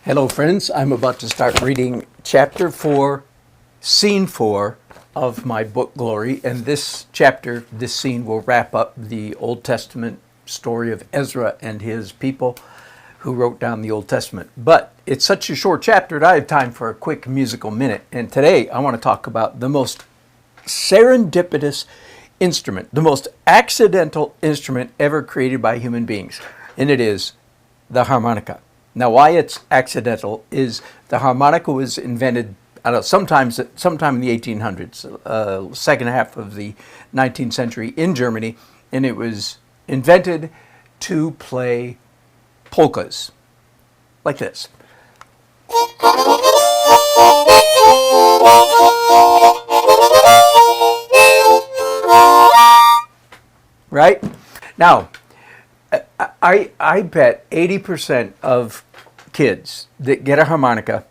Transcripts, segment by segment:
Hello friends, I'm about to start reading chapter 4, scene 4 of my book Glory, and this chapter, this scene will wrap up the Old Testament story of Ezra and his people who wrote down the Old Testament. But it's such a short chapter that I have time for a quick musical minute, and today I want to talk about the most serendipitous instrument, the most accidental instrument ever created by human beings, and it is the harmonica. Now, why it's accidental is the harmonica was invented, I don't know, sometime in the 1800s, second half of the 19th century in Germany, and it was invented to play polkas, like this. Right? Now, I bet 80% of kids that get a harmonica,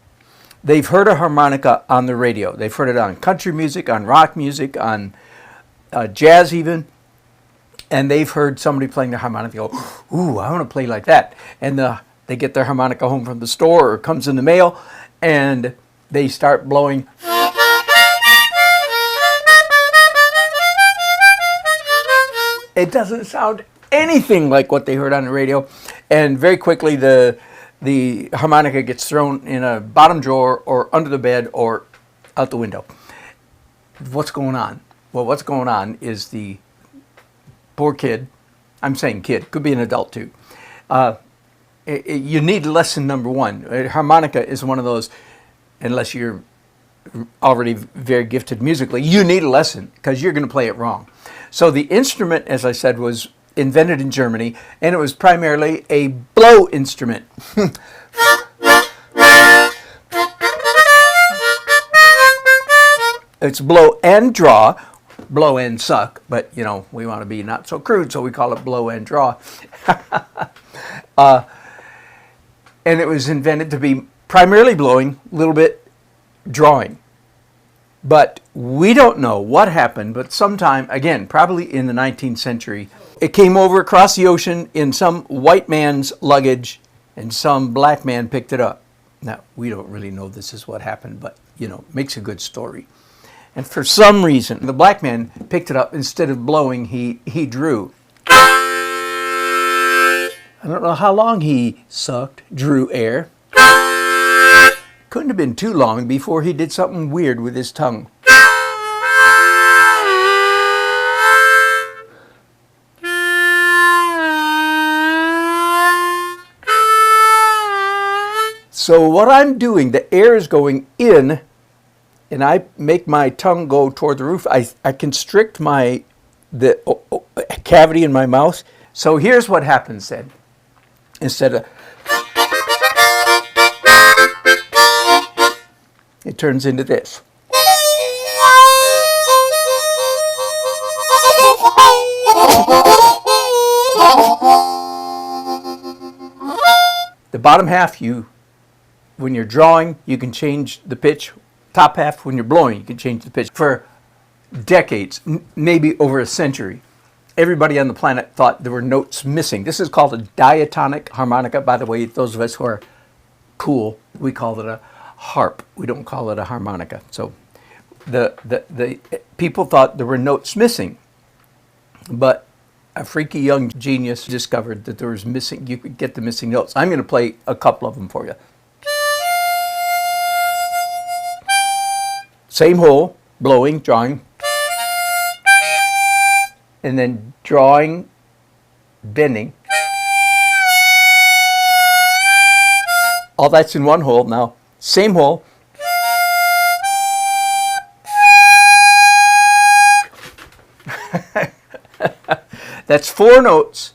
they've heard a harmonica on the radio. They've heard it on country music, on rock music, on jazz even, and they've heard somebody playing the harmonica go, ooh, I want to play like that. And they get their harmonica home from the store or it comes in the mail, and they start blowing. It doesn't sound anything like what they heard on the radio, and very quickly the harmonica gets thrown in a bottom drawer or under the bed or out the window. What's going on? Well, what's going on is the poor kid, I'm saying kid, could be an adult too, you need lesson number one. Harmonica is one of those, unless you're already very gifted musically, you need a lesson because you're going to play it wrong. So the instrument, as I said, was invented in Germany, and it was primarily a blow instrument. It's blow and draw, blow and suck, but you know, we want to be not so crude, so we call it blow and draw. And it was invented to be primarily blowing, a little bit drawing. But we don't know what happened, but sometime, again, probably in the 19th century, it came over across the ocean in some white man's luggage, and some black man picked it up. Now, we don't really know this is what happened, but, you know, makes a good story. And for some reason, the black man picked it up. Instead of blowing, he drew. I don't know how long he sucked, drew air. Couldn't have been too long before he did something weird with his tongue. So what I'm doing, the air is going in, and I make my tongue go toward the roof. I constrict the cavity in my mouth. So here's what happens then. Instead of, it turns into this. The bottom half, when you're drawing, you can change the pitch. Top half, when you're blowing, you can change the pitch. For decades, maybe over a century, everybody on the planet thought there were notes missing. This is called a diatonic harmonica. By the way, those of us who are cool, we call it a harp. We don't call it a harmonica. So the people thought there were notes missing, but a freaky young genius discovered that there was missing. You could get the missing notes. I'm going to play a couple of them for you. Same hole, blowing, drawing, and then drawing, bending. All that's in one hole. Now, same hole. That's 4 notes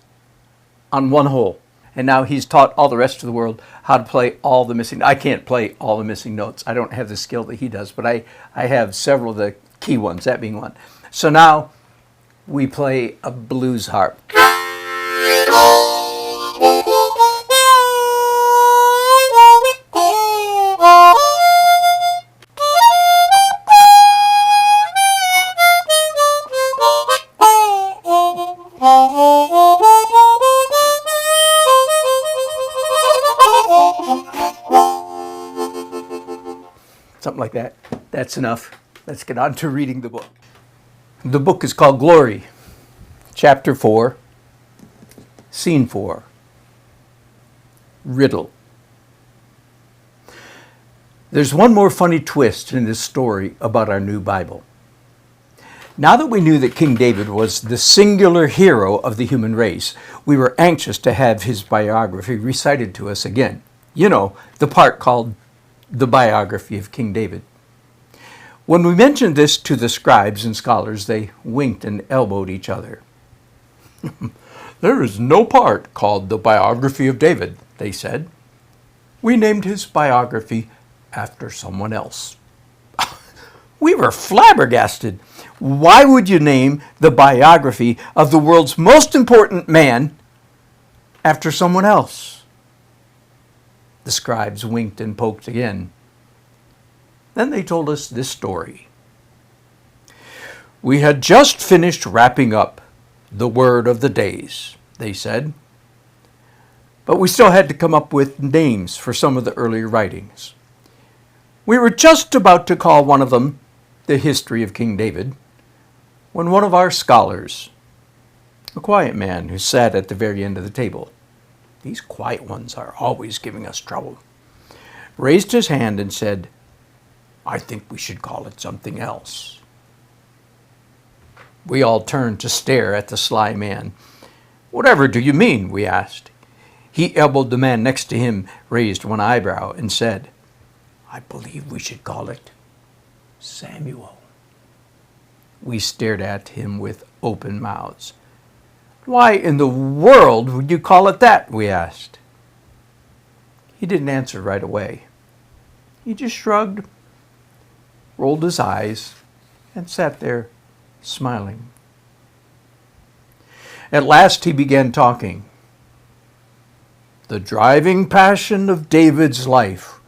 on one hole. And now he's taught all the rest of the world how to play all the missing. I can't play all the missing notes. I don't have the skill that he does, but I have several of the key ones, that being one. So now we play a blues harp. something like that. That's enough. Let's get on to reading the book. The book is called Glory, Chapter 4, Scene 4, Riddle. There's one more funny twist in this story about our new Bible. Now that we knew that King David was the singular hero of the human race, we were anxious to have his biography recited to us again. You know, the part called the biography of King David. When we mentioned this to the scribes and scholars, they winked and elbowed each other. There is no part called the biography of David, they said. We named his biography after someone else. We were flabbergasted. Why would you name the biography of the world's most important man after someone else? The scribes winked and poked again. Then they told us this story. We had just finished wrapping up the word of the days, they said. But we still had to come up with names for some of the earlier writings. We were just about to call one of them The History of King David, when one of our scholars, a quiet man who sat at the very end of the table, these quiet ones are always giving us trouble, raised his hand and said, I think we should call it something else. We all turned to stare at the sly man. Whatever do you mean? We asked. He elbowed the man next to him, raised one eyebrow, and said, I believe we should call it Samuel. We stared at him with open mouths. Why in the world would you call it that? We asked. He didn't answer right away. He just shrugged, rolled his eyes, and sat there smiling. At last he began talking. The driving passion of David's life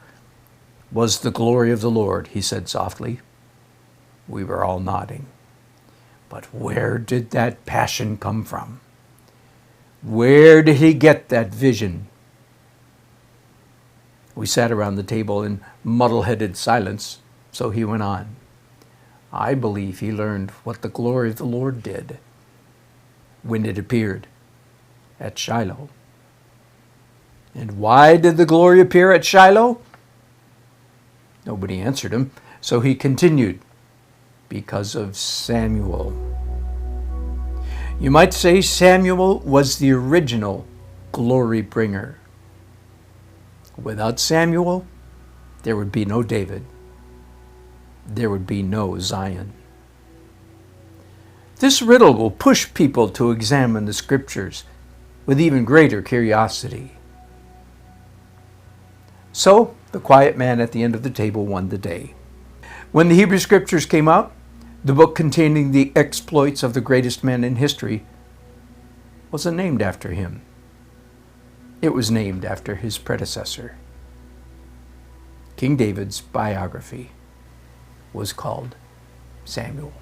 was the glory of the Lord, he said softly. We were all nodding. But where did that passion come from? Where did he get that vision? We sat around the table in muddle-headed silence, so he went on. I believe he learned what the glory of the Lord did when it appeared at Shiloh. And why did the glory appear at Shiloh? Nobody answered him, so he continued, because of Samuel. You might say Samuel was the original glory bringer. Without Samuel, there would be no David. There would be no Zion. This riddle will push people to examine the scriptures with even greater curiosity. So, the quiet man at the end of the table won the day. When the Hebrew scriptures came out, the book containing the exploits of the greatest man in history wasn't named after him. It was named after his predecessor. King David's biography was called Samuel.